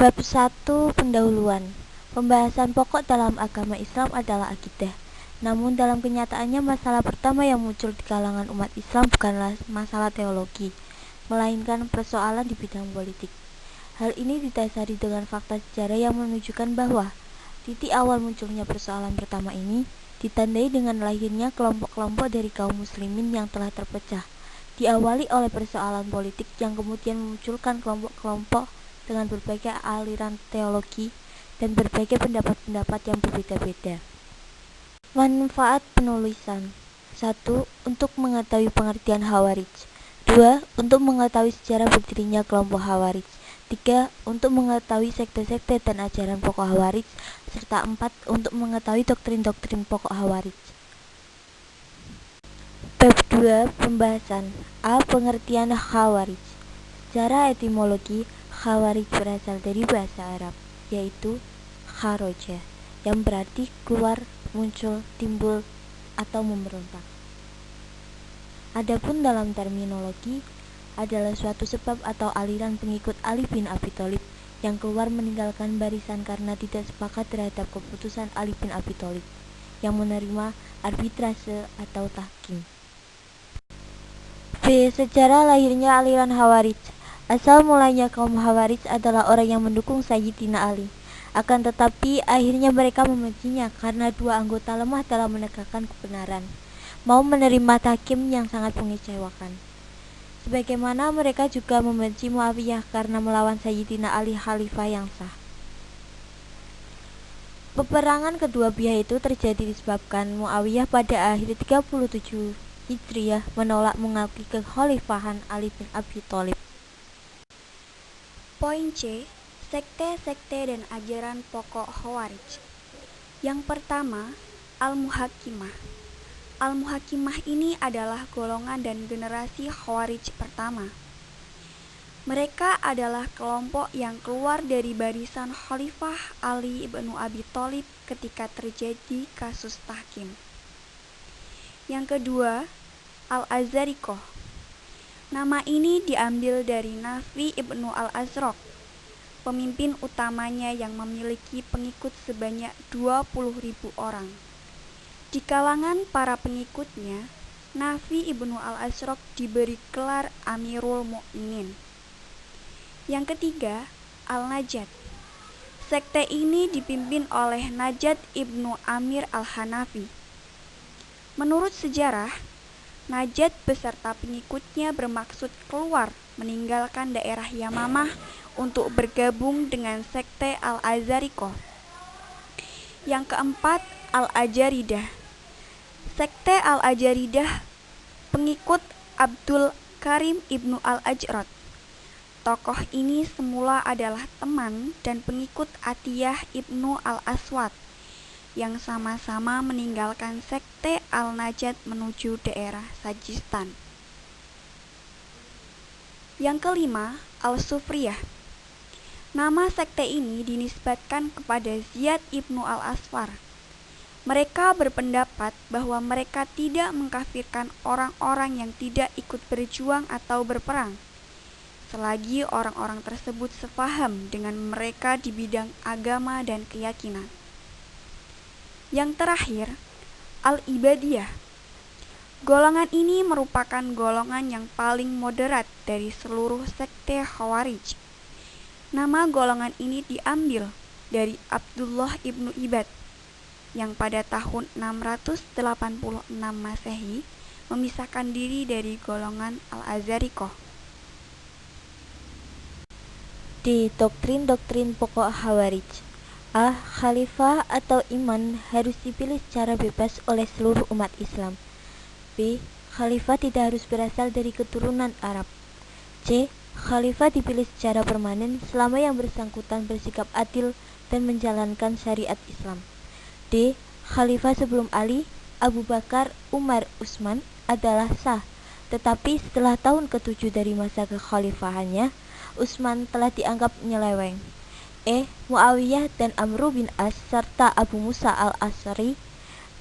Bab 1 Pendahuluan. Pembahasan pokok dalam agama Islam adalah akidah. Namun dalam kenyataannya masalah pertama yang muncul di kalangan umat Islam bukanlah masalah teologi, melainkan persoalan di bidang politik. Hal ini didasari dengan fakta sejarah yang menunjukkan bahwa titik awal munculnya persoalan pertama ini ditandai dengan lahirnya kelompok-kelompok dari kaum muslimin yang telah terpecah, diawali oleh persoalan politik yang kemudian memunculkan kelompok-kelompok dengan berbagai aliran teologi dan berbagai pendapat-pendapat yang berbeda-beda. Manfaat penulisan: 1. Untuk mengetahui pengertian Khawarij. 2. Untuk mengetahui sejarah berdirinya kelompok Khawarij. 3. Untuk mengetahui sekte-sekte dan ajaran pokok Khawarij. Serta 4. Untuk mengetahui doktrin-doktrin pokok Khawarij. Bab 2 Pembahasan. A. Pengertian Khawarij. Secara etimologi, Khawarij berasal dari bahasa Arab, yaitu kharaja, yang berarti keluar, muncul, timbul, atau memberontak. Adapun dalam terminologi, adalah suatu sebab atau aliran pengikut Ali bin Abi Thalib yang keluar meninggalkan barisan karena tidak sepakat terhadap keputusan Ali bin Abi Thalib, yang menerima arbitrase atau tahkim. B. Sejarah lahirnya aliran Khawarij. Asal mulanya kaum Khawarij adalah orang yang mendukung Sayyidina Ali. Akan tetapi akhirnya mereka membencinya karena dua anggota lemah dalam menegakkan kebenaran, mau menerima tahkim yang sangat mengecewakan. Sebagaimana mereka juga membenci Muawiyah karena melawan Sayyidina Ali khalifah yang sah. Peperangan kedua pihak itu terjadi disebabkan Muawiyah pada akhir 37 Hijriah menolak mengakui kekhalifahan Ali bin Abi Thalib. Poin C. Sekte-sekte dan ajaran pokok Khawarij. Yang pertama, Al-Muhakkimah. Al-Muhakkimah ini adalah golongan dan generasi Khawarij pertama. Mereka adalah kelompok yang keluar dari barisan Khalifah Ali bin Abi Thalib ketika terjadi kasus tahkim. Yang kedua, Al-Azarikoh. Nama ini diambil dari Nafi ibnu al-Azraq, pemimpin utamanya yang memiliki pengikut sebanyak 20.000 orang. Di kalangan para pengikutnya, Nafi ibnu al-Azraq diberi gelar Amirul Mukminin. Yang ketiga, Al-Najat. Sekte ini dipimpin oleh Najat ibnu Amir al-Hanafi. Menurut sejarah, Najat beserta pengikutnya bermaksud keluar meninggalkan daerah Yamamah untuk bergabung dengan sekte Al-Azarikoh. Yang keempat, Al-Ajaridah. Sekte Al-Ajaridah pengikut Abdul Karim ibnu Al-Ajrad. Tokoh ini semula adalah teman dan pengikut Atiyah ibnu Al-Aswad yang sama-sama meninggalkan sekte Al-Najat menuju daerah Sajistan. Yang kelima, Al-Sufriyah. Nama sekte ini dinisbatkan kepada Ziyad ibnu Al-Asfar. Mereka berpendapat bahwa mereka tidak mengkafirkan orang-orang yang tidak ikut berjuang atau berperang, selagi orang-orang tersebut sepaham dengan mereka di bidang agama dan keyakinan. Yang terakhir, Al-Ibadiyah. Golongan ini merupakan golongan yang paling moderat dari seluruh sekte Khawarij. Nama golongan ini diambil dari Abdullah ibnu Ibad, yang pada tahun 686 Masehi memisahkan diri dari golongan Al-Azarikoh. D. Doktrin-doktrin pokok Khawarij. A. Khalifah atau iman harus dipilih secara bebas oleh seluruh umat Islam. B. Khalifah tidak harus berasal dari keturunan Arab. C. Khalifah dipilih secara permanen selama yang bersangkutan bersikap adil dan menjalankan syariat Islam. D. Khalifah sebelum Ali, Abu Bakar, Umar, Utsman adalah sah, tetapi setelah tahun ke-7 dari masa kekhalifahannya, Utsman telah dianggap nyeleweng. E. Muawiyah dan Amr bin As serta Abu Musa al-Asy'ari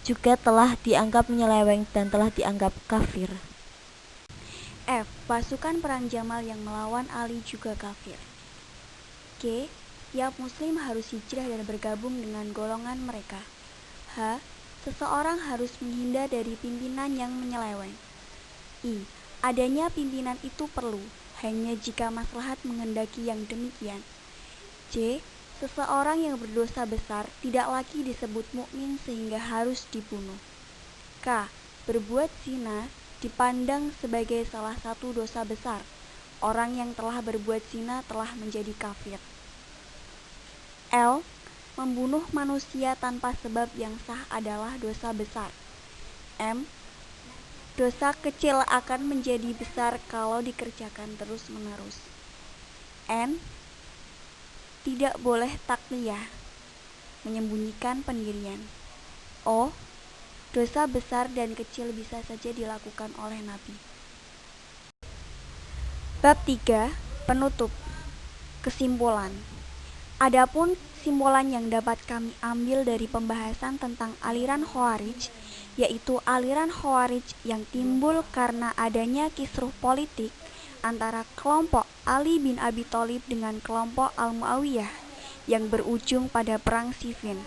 juga telah dianggap menyeleweng dan telah dianggap kafir. F. Pasukan perang Jamal yang melawan Ali juga kafir. G. Setiap muslim harus hijrah dan bergabung dengan golongan mereka. H. Seseorang harus menghindar dari pimpinan yang menyeleweng. I. Adanya pimpinan itu perlu, hanya jika maslahat menghendaki yang demikian. J. Seseorang yang berdosa besar tidak lagi disebut mukmin sehingga harus dibunuh. K. Berbuat zina dipandang sebagai salah satu dosa besar. Orang yang telah berbuat zina telah menjadi kafir. L. Membunuh manusia tanpa sebab yang sah adalah dosa besar. M. Dosa kecil akan menjadi besar kalau dikerjakan terus-menerus. N. Tidak boleh takliyah, menyembunyikan pendirian. O. Dosa besar dan kecil bisa saja dilakukan oleh Nabi. Bab 3. Penutup. Kesimpulan. Adapun kesimpulan yang dapat kami ambil dari pembahasan tentang aliran Khawarij, yaitu aliran Khawarij yang timbul karena adanya kisruh politik antara kelompok Ali bin Abi Thalib dengan kelompok Al-Mu'awiyah yang berujung pada perang Siffin.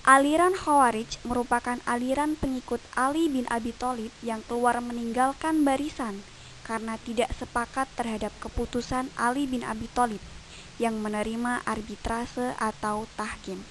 Aliran Khawarij merupakan aliran pengikut Ali bin Abi Thalib yang keluar meninggalkan barisan karena tidak sepakat terhadap keputusan Ali bin Abi Thalib yang menerima arbitrase atau tahkim.